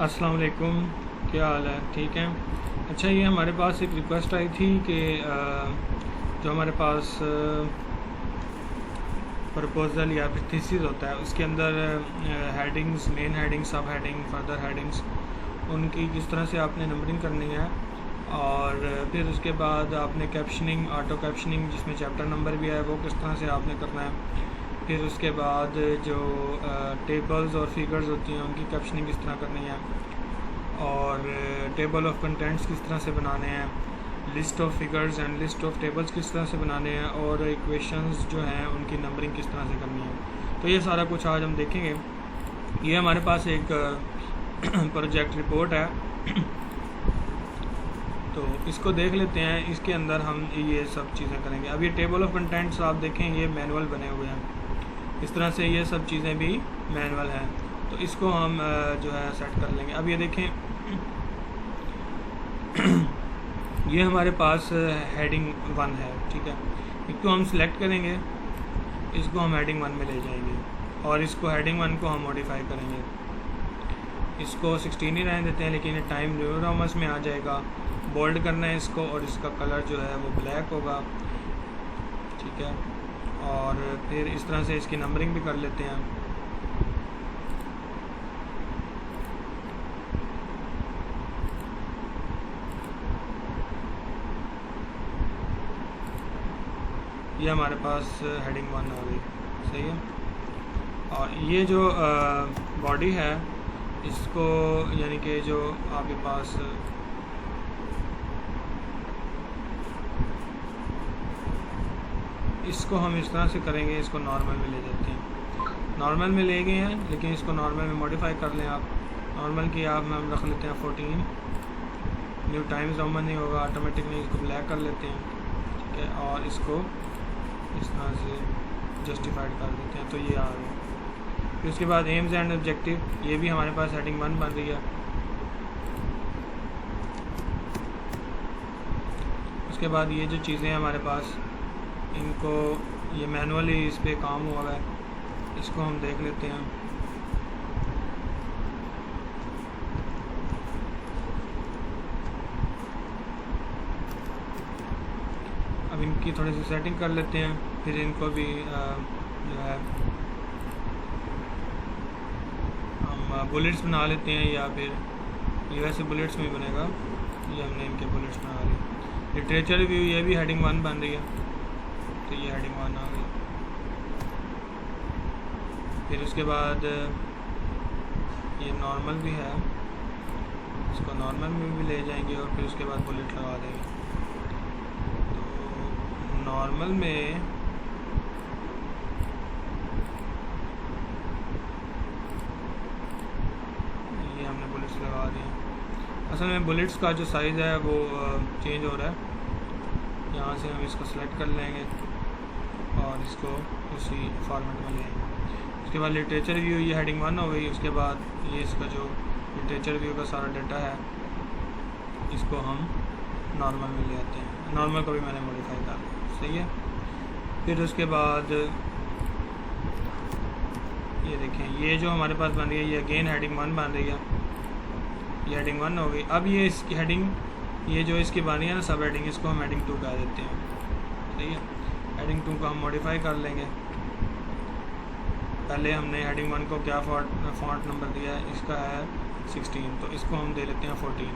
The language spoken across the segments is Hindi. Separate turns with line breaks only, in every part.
अस्सलाम वालेकुम, क्या हाल है? ठीक है। अच्छा, ये हमारे पास एक रिक्वेस्ट आई थी कि जो हमारे पास प्रपोज़ल या फिर थीसिस होता है उसके अंदर हेडिंग्स, मेन हेडिंग, सब हेडिंग, फर्दर हेडिंग्स, उनकी किस तरह से आपने नंबरिंग करनी है। और फिर उसके बाद आपने कैप्शनिंग, ऑटो कैप्शनिंग जिसमें चैप्टर नंबर भी है, वो किस तरह से आपने करना है। फिर उसके बाद जो टेबल्स और फिगर्स होती हैं उनकी कैप्शनिंग किस तरह करनी है। और टेबल ऑफ कंटेंट्स किस तरह से बनाने हैं, list of figures and list of tables किस तरह से बनाने हैं, और इक्वेशंस जो हैं उनकी नंबरिंग किस तरह से करनी है। तो ये सारा कुछ आज हम देखेंगे। ये हमारे पास एक प्रोजेक्ट रिपोर्ट है तो इसको देख लेते हैं। इसके अंदर हम ये सब चीज़ें करेंगे। अब ये टेबल ऑफ कंटेंट्स आप देखें, ये मैनुअल बने हुए हैं। इस तरह से ये सब चीज़ें भी मैनुअल हैं, तो इसको हम जो है सेट कर लेंगे। अब ये देखें ये हमारे पास हेडिंग 1 है, ठीक है। इसको हम सिलेक्ट करेंगे, इसको हम हेडिंग 1 में ले जाएंगे और इसको हेडिंग 1 को हम मॉडिफाई करेंगे। इसको 16 ही रहने देते हैं, लेकिन ये टाइम न्यू रोमन्स में आ जाएगा। बोल्ड करना है इसको और इसका कलर जो है वो ब्लैक होगा, ठीक है। और फिर इस तरह से इसकी नंबरिंग भी कर लेते हैं। ये हमारे पास हेडिंग 1 आ गई, सही है। और ये जो बॉडी है इसको, यानी कि जो आपके पास इसको हम इस तरह से करेंगे, इसको नॉर्मल में ले जाते हैं। नॉर्मल में ले गए हैं, लेकिन इसको नॉर्मल में मॉडिफाई कर लें आप। नॉर्मल की आप हम रख लेते हैं 14, न्यू टाइम्स रोमन नहीं होगा, ऑटोमेटिकली इसको ब्लैक कर लेते हैं, ठीक है। और इसको इस तरह से जस्टिफाइड कर देते हैं, तो ये आ गया। फिर उसके बाद एम्स एंड ऑब्जेक्टिव, ये भी हमारे पास हेडिंग 1 बन रही है। उसके बाद ये जो चीज़ें हमारे पास, इनको ये मैनुअली इस पे काम हुआ है, इसको हम देख लेते हैं। अब इनकी थोड़ी सी सेटिंग कर लेते हैं, फिर इनको भी जो है हम बुलेट्स बना लेते हैं, या फिर ये वैसे बुलेट्स में ही बनेगा। ये हमने इनके बुलेट्स बना लिए। लिटरेचर रिव्यू, ये भी हेडिंग 1 बन रही है, तो ये हेडिंग 1 आ गई। फिर उसके बाद ये नॉर्मल भी है, इसको नॉर्मल में भी ले जाएंगे और फिर उसके बाद बुलेट लगा देंगे। तो नॉर्मल में ये हमने बुलेट्स लगा दिए। असल में बुलेट्स का जो साइज़ है वो चेंज हो रहा है। यहाँ से हम इसको सेलेक्ट कर लेंगे और इसको उसी फॉर्मेट में लेंगे। उसके बाद लिटरेचर व्यू, ये हेडिंग 1 हो गई। उसके बाद ये इसका जो लिटरेचर व्यू का सारा डाटा है, इसको हम नॉर्मल में ले आते हैं। नॉर्मल को भी मैंने मॉडिफाई कर लिया, सही है। फिर उसके बाद ये देखें, ये जो हमारे पास बन रही है, ये अगेन हेडिंग 1 बन रही है। ये हेडिंग 1 हो गई। अब ये इसकी हेडिंग, ये जो इसकी बनी है ना सब हेडिंग, इसको हम हेडिंग 2 कह देते हैं, सही है। हेडिंग 2 को हम मॉडिफाई कर लेंगे। पहले हमने हेडिंग 1 को क्या फॉन्ट नंबर दिया है, इसका है 16, तो इसको हम दे लेते हैं 14।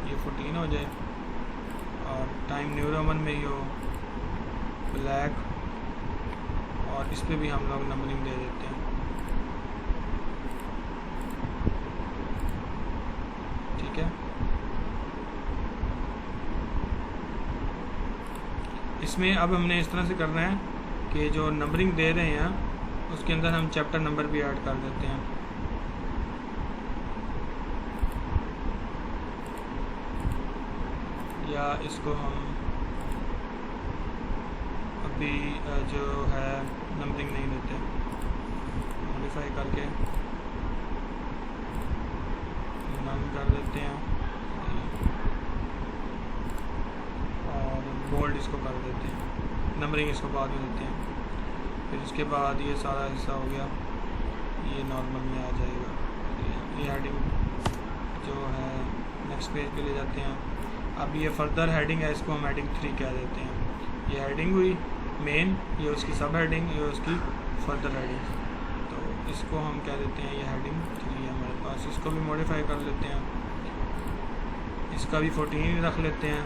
ये 14 हो जाए और टाइम न्यू रोमन में ही हो, ब्लैक, और इस पर भी हम लोग नंबरिंग दे देते हैं, ठीक है। इसमें अब हमने इस तरह से करना है कि जो नंबरिंग दे रहे हैं उसके अंदर हम चैप्टर नंबर भी ऐड कर देते हैं। या इसको हम अभी जो है नंबरिंग नहीं देते, मॉडिफाई करके नन कर देते हैं और बोल्ड इसको कर देते हैं, नंबरिंग इसको बाद में देते हैं। फिर इसके बाद ये सारा हिस्सा हो गया, ये नॉर्मल में आ जाएगा। ये हेडिंग जो है नेक्स्ट पेज पे ले जाते हैं। अब ये फर्दर हेडिंग है, इसको हम हेडिंग 3 कह देते हैं। ये हेडिंग हुई मेन, ये उसकी सब हेडिंग, ये उसकी फर्दर हेडिंग, तो इसको हम कह देते हैं ये हेडिंग 3 है हमारे पास। इसको भी मॉडिफाई कर लेते हैं, इसका भी 14 रख लेते हैं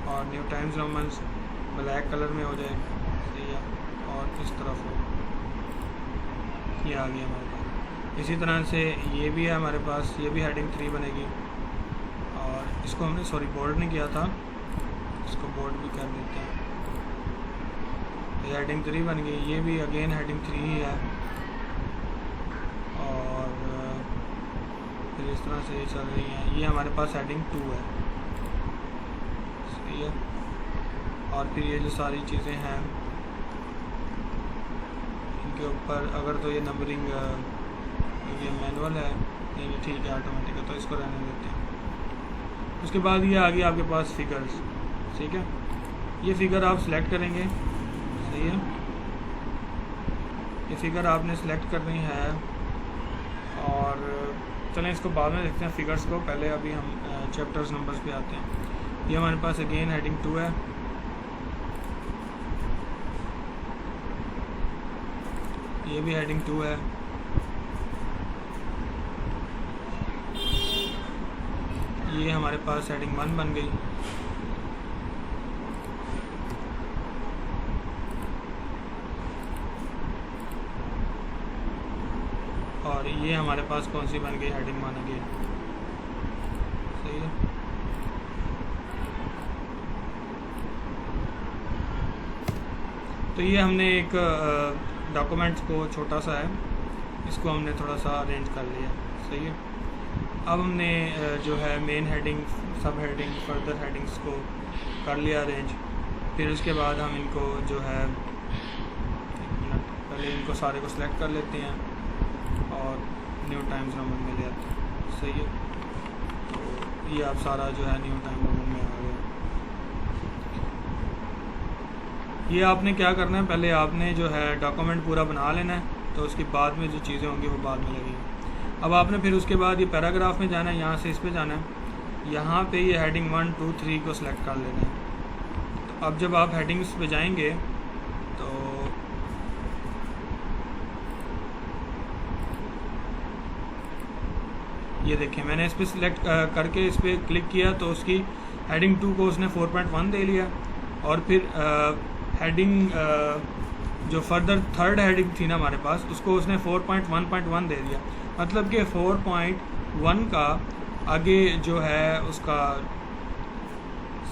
और new times Romans black colour में हो जाए, सही है, और इस तरफ हो, ये आ गया हमारे पास। इसी तरह से ये भी है हमारे पास, ये भी हेडिंग 3 बनेगी और इसको हमने बोल्ड नहीं किया था, इसको बोल्ड भी कर देते हैं। ये हेडिंग 3 बन गई, ये भी अगेन हेडिंग 3 ही है और फिर इस तरह से चल रही हैं। ये हमारे पास हेडिंग 2 है, सही है। और फिर ये जो सारी चीज़ें हैं इनके ऊपर अगर तो ये नंबरिंग ये मैनुअल है, नहीं ये ठीक है ऑटोमेटिक है, तो इसको रहने देते हैं। उसके बाद ये आ गया आपके पास फिगर्स, ठीक है। ये फिगर आप सिलेक्ट करेंगे, सही है। ये फिगर आपने सिलेक्ट करनी है और चलें इसको बाद में देखते हैं फिगर्स को, पहले अभी हम चैप्टर्स नंबर्स पे आते हैं। ये हमारे पास अगेन हेडिंग 2 है, ये भी हेडिंग 2 है, ये हमारे पास हेडिंग 1 बन गई। और ये हमारे पास कौन सी बन गई, हेडिंग 1 अगेन, सही है। तो ये हमने एक डॉक्यूमेंट्स को छोटा सा है, इसको हमने थोड़ा सा अरेंज कर लिया, सही है। अब हमने जो है मेन हेडिंग, सब हेडिंग, फर्दर हेडिंग्स को कर लिया अरेंज। फिर उसके बाद हम इनको जो है पहले इनको सारे को सिलेक्ट कर लेते हैं और न्यू टाइम्स रोमन में ले आते हैं, सही है। तो ये अब सारा जो है न्यू टाइम रोमन में आ गया। ये आपने क्या करना है, पहले आपने जो है डॉक्यूमेंट पूरा बना लेना है, तो उसके बाद में जो चीज़ें होंगी वो बाद में लगेंगी। अब आपने फिर उसके बाद ये पैराग्राफ में जाना है, यहाँ से इस पे जाना है, यहाँ पे ये हेडिंग 1, 2, 3 को सिलेक्ट कर लेना है। तो अब जब आप हेडिंग्स पे जाएंगे तो ये देखें मैंने इस पर सिलेक्ट करके इस पर क्लिक किया तो उसकी हेडिंग 2 को उसने 4.1 दे लिया और फिर हेडिंग जो फर्दर थर्ड हेडिंग थी ना हमारे पास, उसको उसने 4.1.1 दे दिया। मतलब कि 4.1 का आगे जो है उसका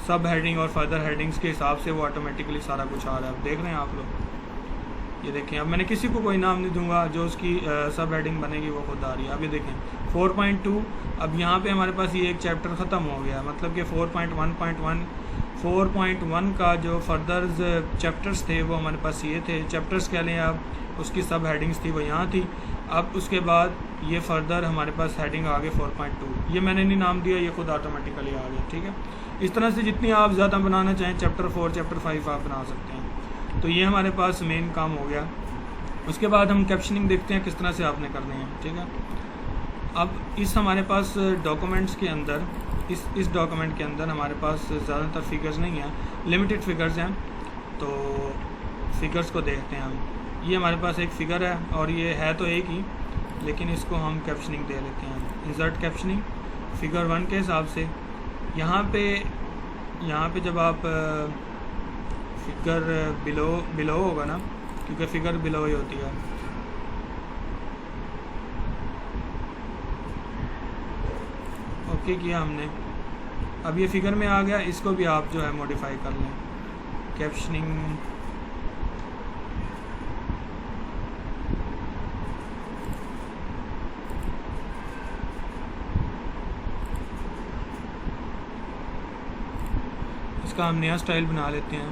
सब हेडिंग और फर्दर हेडिंग्स के हिसाब से वो ऑटोमेटिकली सारा कुछ आ रहा है। अब देख रहे हैं आप लोग, ये देखें। अब मैंने किसी को कोई नाम नहीं दूंगा, जो उसकी सब हेडिंग बनेगी वो खुद आ रही है। अब ये देखें 4.2, अब यहाँ पे हमारे पास ये एक चैप्टर ख़त्म हो गया, मतलब कि 4.1 का जो फर्दर चैप्टर्स थे वो हमारे पास ये थे। चैप्टर्स कह लें आप, उसकी सब हेडिंग्स थी वो यहाँ थी। अब उसके बाद ये फर्दर हमारे पास हेडिंग आ गई 4.2, ये मैंने नहीं नाम दिया, ये खुद ऑटोमेटिकली आ गया, ठीक है। इस तरह से जितनी आप ज़्यादा बनाना चाहें चैप्टर 4, चैप्टर 5 आप बना सकते हैं। तो ये हमारे पास मेन काम हो गया। उसके बाद हम कैप्शनिंग देखते हैं किस तरह से आपने करनी है, ठीक है। अब इस हमारे पास डॉक्यूमेंट्स के अंदर, इस डॉक्यूमेंट के अंदर हमारे पास ज़्यादातर फिगर्स नहीं हैं, लिमिटेड फिगर्स हैं। तो फिगर्स को देखते हैं हम। ये हमारे पास एक फ़िगर है और ये है तो एक ही, लेकिन इसको हम कैप्शनिंग दे लेते हैं, इंसर्ट कैप्शनिंग फिगर 1 के हिसाब से। यहाँ पे जब आप फिगर बिलो होगा ना, क्योंकि फिगर बिलो ही होती है। ओके किया हमने, अब ये फिगर में आ गया, इसको भी आप जो है मॉडिफाई कर लें। कैप्शनिंग इसका हम नया स्टाइल बना लेते हैं।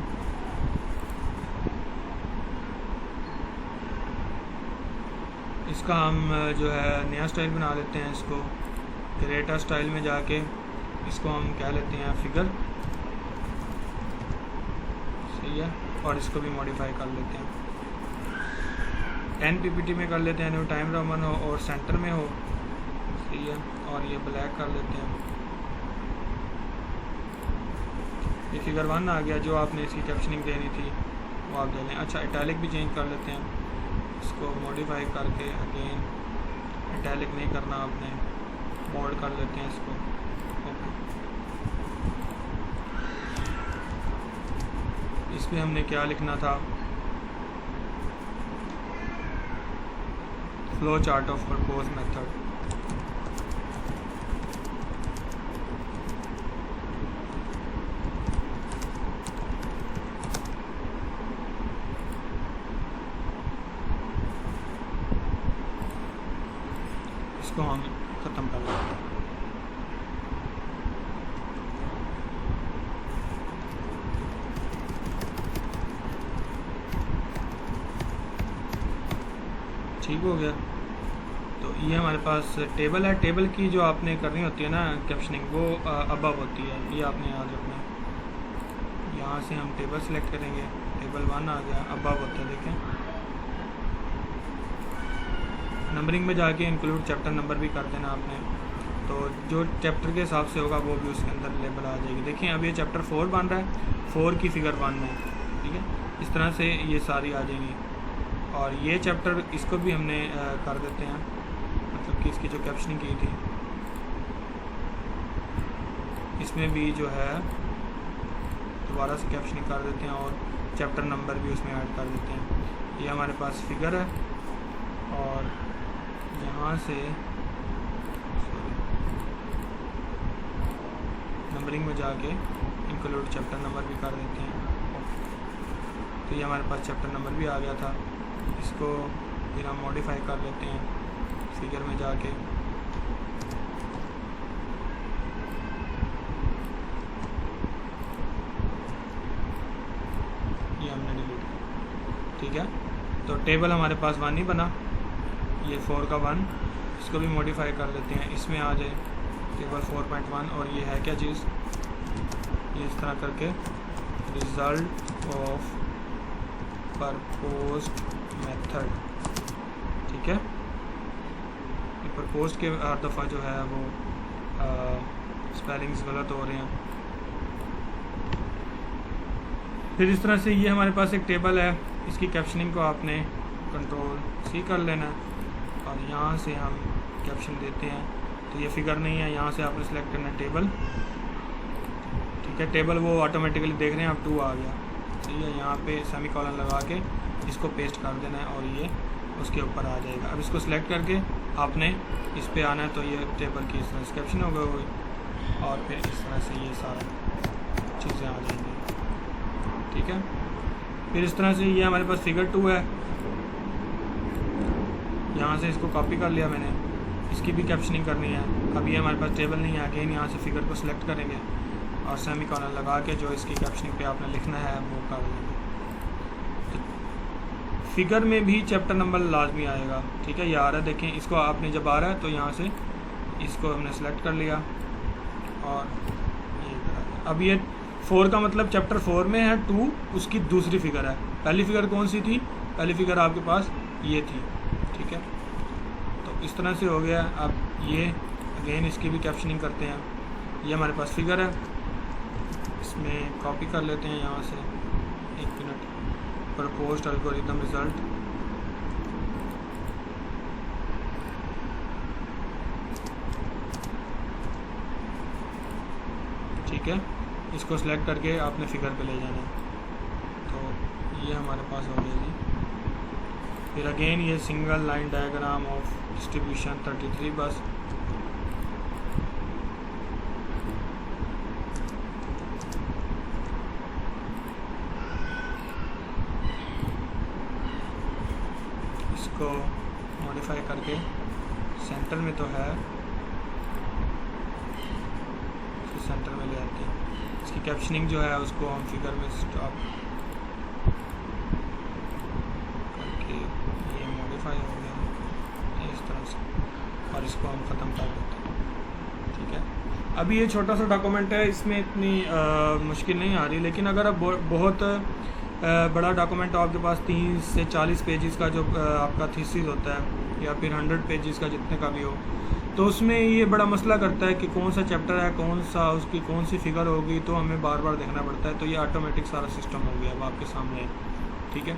इसका हम जो है नया स्टाइल बना लेते हैं। इसको क्रिएटर स्टाइल में जाके इसको हम कह लेते हैं फिगर, सही है। और इसको भी मॉडिफाई कर लेते हैं। 10 PPT में कर लेते हैं, टाइम रोमन हो और सेंटर में हो, सही है। और ये ब्लैक कर लेते हैं। ये फिगर 1 आ गया, जो आपने इसकी कैप्शनिंग देनी थी वो आप दे लें। अच्छा, इटैलिक भी चेंज कर लेते हैं, इसको मॉडिफाई करके अगेन इटैलिक नहीं करना आपने, बोल्ड कर लेते हैं इसको। ओके, इस पर हमने क्या लिखना था, flow chart of propose method. इसको हम ख़त्म कर लेते हैं। ठीक हो गया। तो ये हमारे पास टेबल है। टेबल की जो आपने करनी होती है ना कैप्शनिंग, वो अबव होती है, ये आपने याद रखना है। यहाँ से हम टेबल सेलेक्ट करेंगे, टेबल 1 आ गया, अबव होता है, देखें। नंबरिंग में जाके इंक्लूड चैप्टर नंबर भी कर देना आपने, तो जो चैप्टर के हिसाब से होगा वो भी उसके अंदर लेबल आ जाएगी। देखिए अब ये चैप्टर 4 बन रहा है, 4 की फिगर 1 में, ठीक है। इस तरह से ये सारी आ जाएंगी। और ये चैप्टर इसको भी हमने कर देते हैं, मतलब कि इसकी जो कैप्शनिंग की थी इसमें भी जो है दोबारा से कैप्शनिंग कर देते हैं और चैप्टर नंबर भी उसमें ऐड कर देते हैं। ये हमारे पास फिगर है और यहाँ से नंबरिंग में जाके इंक्लूड चैप्टर नंबर भी कर देते हैं। तो ये हमारे पास चैप्टर नंबर भी आ गया था। इसको फिर हम मॉडिफाई कर लेते हैं फिगर में जाके। ये हमने डिलीट किया, ठीक है। तो टेबल हमारे पास 1 ही बना, ये 4 का 1, इसको भी मॉडिफाई कर लेते हैं, इसमें आ जाए टेबल 4.1। और ये है क्या चीज़, ये इस तरह करके रिज़ल्ट ऑफ प्रपोज्ड मेथड, ठीक है। ये प्रपोज्ड के हर दफ़ा जो है वो स्पेलिंग्स गलत हो रहे हैं। फिर इस तरह से ये हमारे पास एक टेबल है, इसकी कैप्शनिंग को आपने कंट्रोल C कर लेना है और यहाँ से हम कैप्शन देते हैं। तो ये फिगर नहीं है, यहाँ से आपने सेलेक्ट करना है टेबल, ठीक है। टेबल वो ऑटोमेटिकली देख रहे हैं, अब 2 आ गया, ठीक है। यहाँ पे सेमीकोलन लगा के इसको पेस्ट कर देना है और ये उसके ऊपर आ जाएगा। अब इसको सिलेक्ट करके आपने इस पे आना है, तो ये टेबल की इस तरह से कैप्शन हो गई और फिर इस तरह से ये सारा चीज़ें आ जाएंगी, ठीक है। फिर इस तरह से ये हमारे पास फिगर 2 है, यहाँ से इसको कॉपी कर लिया मैंने, इसकी भी कैप्शनिंग करनी है। अब ये हमारे पास टेबल नहीं है, अगेन यहाँ से फिगर को सिलेक्ट करेंगे और सेमीकोलन लगा के जो इसकी कैप्शनिंग पे आपने लिखना है वो कर लेंगे। तो फिगर में भी चैप्टर नंबर लाजमी आएगा, ठीक है। ये आ रहा है, देखें इसको आपने जब आ रहा है तो यहाँ से इसको हमने सेलेक्ट कर लिया और ये करा। अब ये 4 का मतलब चैप्टर 4 में है, 2 उसकी दूसरी फिगर है। पहली फिगर कौन सी थी, पहली फिगर आपके पास ये थी, ठीक है। तो इस तरह से हो गया। अब ये अगेन इसकी भी कैप्शनिंग करते हैं। ये हमारे पास फिगर है, इसमें कॉपी कर लेते हैं यहाँ से, 1 मिनट, प्रपोज्ड एल्गोरिथम रिजल्ट, ठीक है। इसको सेलेक्ट करके आपने फिगर पे ले जाना है। तो ये हमारे पास हो गया जी। फिर अगेन ये single line diagram of distribution 33 बस, इसको मॉडिफाई करके सेंटर में तो है, सेंटर में ले आते हैं। इसकी कैप्शनिंग जो है उसको हम फिगर में स्टॉप करके, ये मॉडिफाई हो गया इस तरह से, और इसको हम ख़त्म कर देते हैं, ठीक है। अभी ये छोटा सा डॉक्यूमेंट है, इसमें इतनी मुश्किल नहीं आ रही, लेकिन अगर आप बहुत बड़ा डॉक्यूमेंट आपके पास 30 से 40 पेजेस का जो आपका थीसिस होता है या फिर 100 पेजेस का जितने का भी हो, तो उसमें ये बड़ा मसला करता है कि कौन सा चैप्टर है, कौन सा उसकी कौन सी फिगर होगी, तो हमें बार बार देखना पड़ता है। तो ये ऑटोमेटिक सारा सिस्टम हो गया अब आपके सामने है, ठीक है।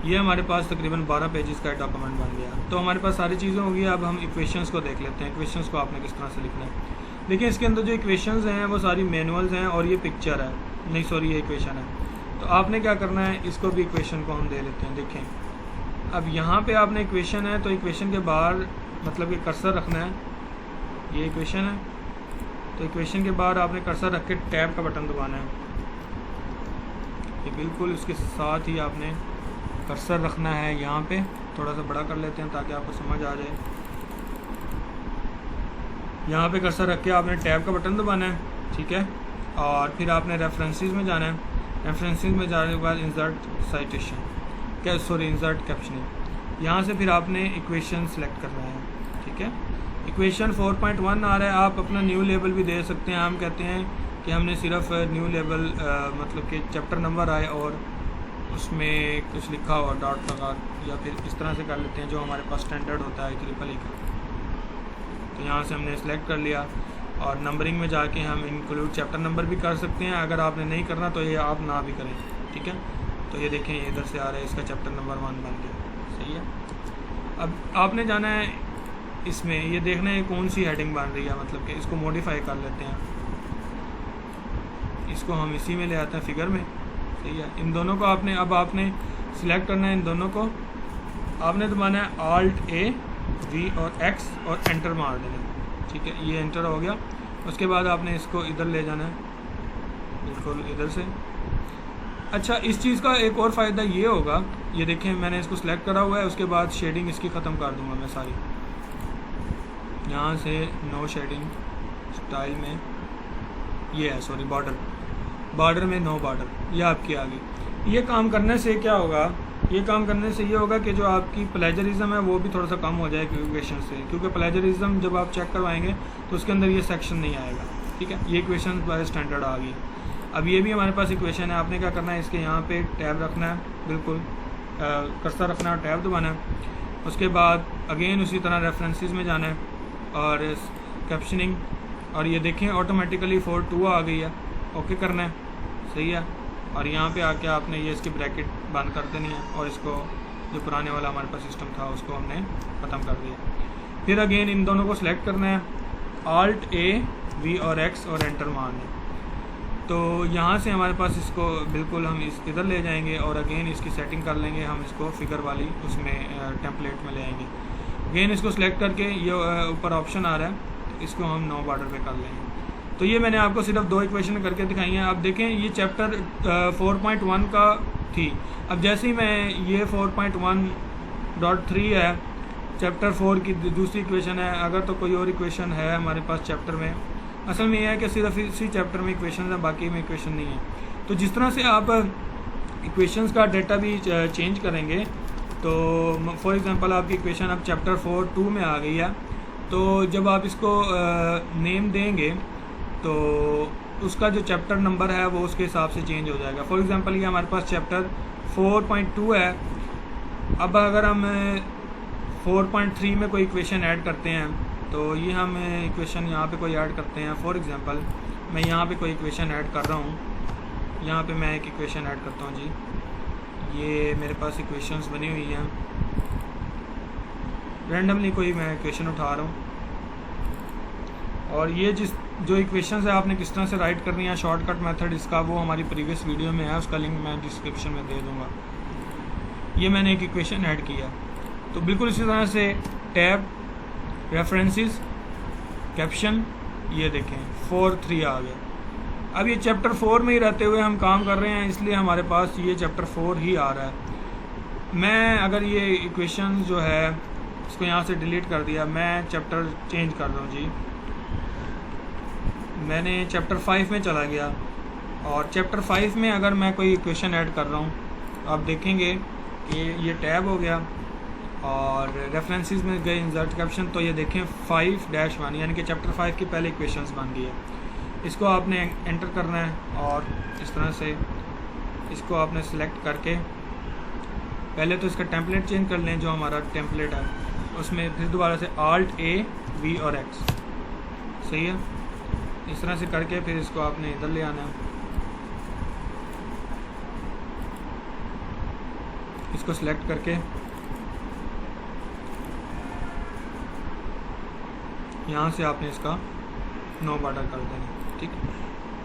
ये हमारे पास तकरीबन 12 पेजेस का डॉक्यूमेंट बन गया। तो हमारे पास सारी चीज़ें होंगी। अब हम इक्वेशंस को देख लेते हैं, इक्वेशंस को आपने किस तरह से लिखना है। देखिए इसके अंदर जो इक्वेशंस हैं वो सारी मैनुअल्स हैं और ये पिक्चर है, नहीं सॉरी ये इक्वेशन है। तो आपने क्या करना है, इसको भी इक्वेशन को हम दे लेते हैं। देखें अब यहाँ पे आपने इक्वेशन है, तो इक्वेशन के बाहर मतलब कि कर्सर रखना है, ये इक्वेशन है, तो इक्वेशन के बाहर आपने कर्सर रख के टैब का बटन दबाना है। ये बिल्कुल उसके साथ ही आपने कर्सर रखना है यहाँ पे, थोड़ा सा बड़ा कर लेते हैं ताकि आपको समझ आ जाए। यहाँ पे कर्सर रख के आपने टैब का बटन दबाना है, ठीक है। और फिर आपने रेफरेंसेस में जाना है। रेफरेंसेस में जाने के बाद इंसर्ट साइटेशन क्या सॉरी इंसर्ट कैप्शनिंग, यहाँ से फिर आपने इक्वेशन सेलेक्ट करना है, ठीक है। इक्वेशन 4.1 आ रहा है, आप अपना न्यू लेबल भी दे सकते हैं। हम कहते हैं कि हमने सिर्फ न्यू लेबल मतलब कि चैप्टर नंबर आए और उसमें कुछ लिखा हुआ डॉट लगा, या फिर इस तरह से कर लेते हैं जो हमारे पास स्टैंडर्ड होता है IEEE का। तो यहाँ से हमने सेलेक्ट कर लिया और नंबरिंग में जाके हम इंक्लूड चैप्टर नंबर भी कर सकते हैं। अगर आपने नहीं करना तो ये आप ना भी करें, ठीक है। तो ये देखें ये इधर से आ रहा है, इसका चैप्टर नंबर 1 बन गया, सही है। अब आपने जाना है इसमें, ये देखना है कौन सी हेडिंग बन रही है, मतलब कि इसको मॉडिफाई कर लेते हैं। इसको हम इसी में ले आते हैं फिगर में, सही है। इन दोनों को आपने सिलेक्ट करना है, इन दोनों को आपने दबाना है Alt A V और X और एंटर मार देना है, ठीक है। ये एंटर हो गया। उसके बाद आपने इसको इधर ले जाना है, बिल्कुल इधर से। अच्छा इस चीज़ का एक और फ़ायदा ये होगा, ये देखें मैंने इसको सिलेक्ट करा हुआ है, उसके बाद शेडिंग इसकी ख़त्म कर दूंगा मैं सारी। यहाँ से नो शेडिंग स्टाइल में ये है, सॉरी बॉर्डर में नो बॉर्डर, ये आपकी आ गई। ये काम करने से क्या होगा, ये काम करने से ये होगा कि जो आपकी प्लेजरिज्म है वो भी थोड़ा सा कम हो जाएगा इक्वेशन से, क्योंकि प्लेजरिज्म जब आप चेक करवाएंगे तो उसके अंदर ये सेक्शन नहीं आएगा, ठीक है। ये इक्वेशन बाय स्टैंडर्ड आ गई। अब ये भी हमारे पास इक्वेशन है, आपने क्या करना है, इसके यहाँ पे टैब रखना है, बिल्कुल कर्सर रखना है और टैब दबाना है। उसके बाद अगेन उसी तरह रेफरेंसेस में जाना है और कैप्शनिंग, और ये देखें ऑटोमेटिकली 4.2 आ गई है, ओके करना है, सही है। और यहाँ पे आके आपने ये इसकी ब्रैकेट बंद कर देनी है और इसको जो पुराने वाला हमारे पास सिस्टम था उसको हमने ख़त्म कर दिया। फिर अगेन इन दोनों को सिलेक्ट करना है, Alt A V और X और एंटर मारना है। तो यहाँ से हमारे पास इसको बिल्कुल हम इधर ले जाएंगे और अगेन इसकी सेटिंग कर लेंगे, हम इसको फिगर वाली उसमें टेम्पलेट में ले आएंगे। अगेन इसको सिलेक्ट करके ये ऊपर ऑप्शन आ रहा है, तो इसको हम नो बॉर्डर पे कर लेंगे। तो ये मैंने आपको सिर्फ 2 इक्वेशन करके दिखाई हैं। अब देखें ये चैप्टर 4.1 का थी। अब जैसे ही मैं ये 4.1.3 है, चैप्टर 4 की दूसरी इक्वेशन है, अगर तो कोई और इक्वेशन है हमारे पास चैप्टर में, असल में यह है कि सिर्फ इसी चैप्टर में इक्वेशन है, बाकी में इक्वेशन नहीं है। तो जिस तरह से आप इक्वेशंस का डेटा भी चेंज करेंगे, तो फॉर एग्जांपल आपकी इक्वेशन अब चैप्टर 4.2 में आ गई है, तो जब आप इसको नेम देंगे तो उसका जो चैप्टर नंबर है वो उसके हिसाब से चेंज हो जाएगा। फॉर एग्जांपल ये हमारे पास चैप्टर 4.2 है। अब अगर हम 4.3 में कोई इक्वेशन ऐड करते हैं, तो ये हम इक्वेशन यहाँ पे कोई ऐड करते हैं। फॉर एग्जांपल मैं यहाँ पे कोई इक्वेशन ऐड कर रहा हूँ, यहाँ पे मैं एक इक्वेशन ऐड करता हूँ जी। ये मेरे पास इक्वेशंस बनी हुई हैं, रैंडमली कोई मैं इक्वेशन उठा रहा हूँ, और ये जो इक्वेशंस है आपने किस तरह से राइट करनी है, शॉर्टकट मेथड इसका, वो हमारी प्रीवियस वीडियो में है, उसका लिंक मैं डिस्क्रिप्शन में दे दूँगा। ये मैंने एक इक्वेशन ऐड किया, तो बिल्कुल इसी तरह से टैब, रेफरेंसेस, कैप्शन, ये देखें 4.3 आ गया। अब ये चैप्टर 4 में ही रहते हुए हम काम कर रहे हैं, इसलिए हमारे पास ये चैप्टर 4 ही आ रहा है। मैं अगर ये इक्वेशन जो है इसको यहाँ से डिलीट कर दिया, मैं चैप्टर चेंज कर रहा हूँ जी, मैंने चैप्टर 5 में चला गया, और चैप्टर 5 में अगर मैं कोई इक्वेशन ऐड कर रहा हूँ, आप देखेंगे कि ये टैब हो गया और रेफरेंसेस में गए इंसर्ट कैप्शन, तो ये देखें 5-1 यानी कि चैप्टर 5 की पहले इक्वेशंस बन गई है। इसको आपने एंटर करना है और इस तरह से इसको आपने सेलेक्ट करके पहले तो इसका टेम्पलेट चेंज कर लें, जो हमारा टेम्पलेट है उसमें, फिर दोबारा से Alt A V और X, सही है। इस तरह से करके फिर इसको आपने इधर ले आना है, इसको सिलेक्ट करके यहाँ से आपने इसका नो बॉर्डर कर देना, ठीक है।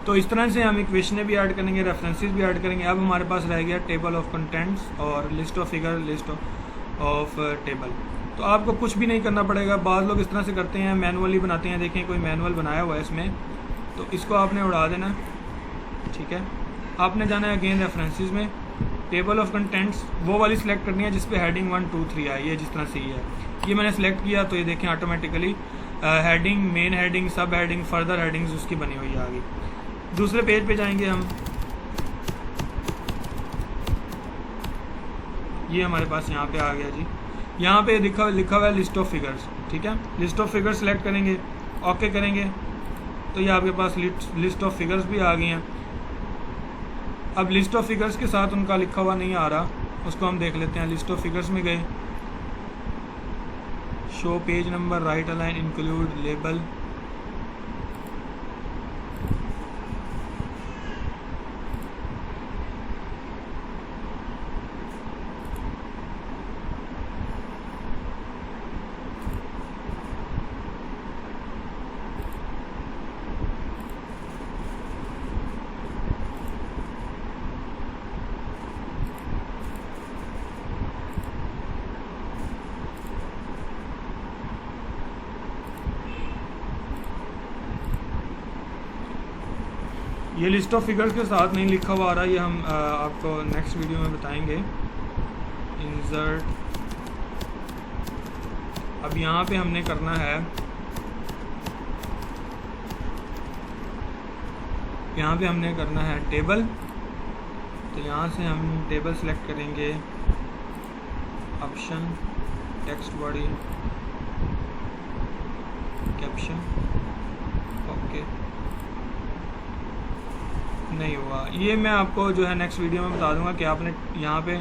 तो इस तरह से हम इक्वेशनें भी ऐड करेंगे, रेफरेंसेस भी ऐड करेंगे। अब हमारे पास रह गया टेबल ऑफ कंटेंट्स और list of figure, list of table. तो आपको कुछ भी नहीं करना पड़ेगा। बाद लोग इस तरह से करते हैं, मैनुअली बनाते हैं। देखें कोई मैनुअल बनाया हुआ है इसमें, तो इसको आपने उड़ा देना, ठीक है। आपने जाना है अगेन रेफरेंसेस में, टेबल ऑफ कंटेंट्स वो वाली सिलेक्ट करनी है जिस पे हेडिंग 1 2 3 आई है, जिस तरह से ये है। ये मैंने सेलेक्ट किया तो ये देखें ऑटोमेटिकली हेडिंग, मेन हेडिंग, सब हेडिंग, फर्दर हेडिंग्स उसकी बनी हुई है आगे। दूसरे पेज पे जाएंगे हम, ये हमारे पास यहाँ पे आ गया जी। यहाँ पे लिखा हुआ है लिस्ट ऑफ फिगर्स, ठीक है। लिस्ट ऑफ फिगर्स सेलेक्ट करेंगे, ओके करेंगे, तो ये आपके पास लिस्ट ऑफ फिगर्स भी आ गई हैं। अब लिस्ट ऑफ फिगर्स के साथ उनका लिखा हुआ नहीं आ रहा, उसको हम देख लेते हैं। लिस्ट ऑफ फिगर्स में गए, show page number, right align, include label, ये लिस्ट ऑफ फिगर्स के साथ नहीं लिखा हुआ आ रहा, ये हम आपको नेक्स्ट वीडियो में बताएंगे। इंसर्ट, अब यहाँ पे हमने करना है, यहाँ पे हमने करना है टेबल। तो यहाँ से हम टेबल सेलेक्ट करेंगे, option, text body, caption, okay. नहीं हुआ, ये मैं आपको जो है नेक्स्ट वीडियो में बता दूंगा कि आपने यहाँ पे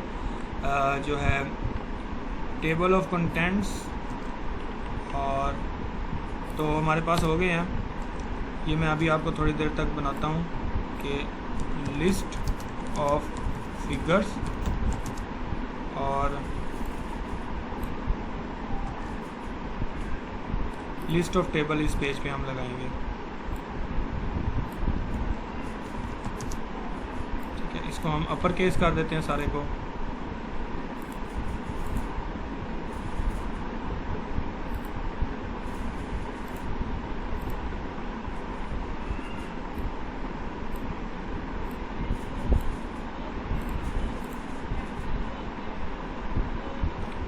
जो है टेबल ऑफ कंटेंट्स, और तो हमारे पास हो गए हैं। ये मैं अभी आपको थोड़ी देर तक बनाता हूँ कि लिस्ट ऑफ फिगर्स और लिस्ट ऑफ टेबल इस पेज पे हम लगाएंगे, ठीक है। इसको हम अपर केस कर देते हैं सारे को।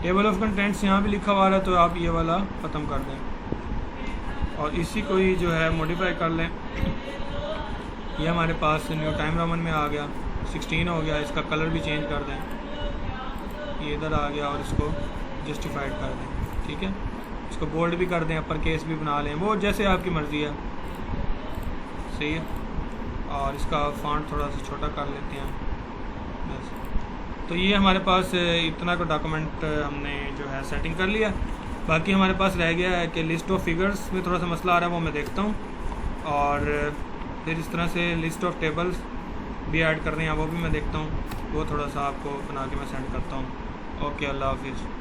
टेबल ऑफ कंटेंट्स यहाँ भी लिखा हुआ है, तो आप ये वाला ख़त्म कर दें और इसी को ही जो है मॉडिफाई कर लें। ये हमारे पास न्यू टाइम रोमन में आ गया, 16 हो गया। इसका कलर भी चेंज कर दें, ये इधर आ गया, और इसको जस्टिफाइड कर दें, ठीक है। इसको बोल्ड भी कर दें, अपर केस भी बना लें, वो जैसे आपकी मर्ज़ी है, सही है। और इसका फॉन्ट थोड़ा सा छोटा कर लेते हैं बस। तो ये हमारे पास इतना का डॉक्यूमेंट हमने जो है सेटिंग कर लिया। बाकी हमारे पास रह गया है कि लिस्ट ऑफ फिगर्स में थोड़ा सा मसला आ रहा है, वो मैं देखता हूँ। और फिर इस तरह से लिस्ट ऑफ टेबल्स भी ऐड कर रहे हैं, वो भी मैं देखता हूँ। वो थोड़ा सा आपको बना के मैं सेंड करता हूँ। ओके, अल्लाह हाफिज़।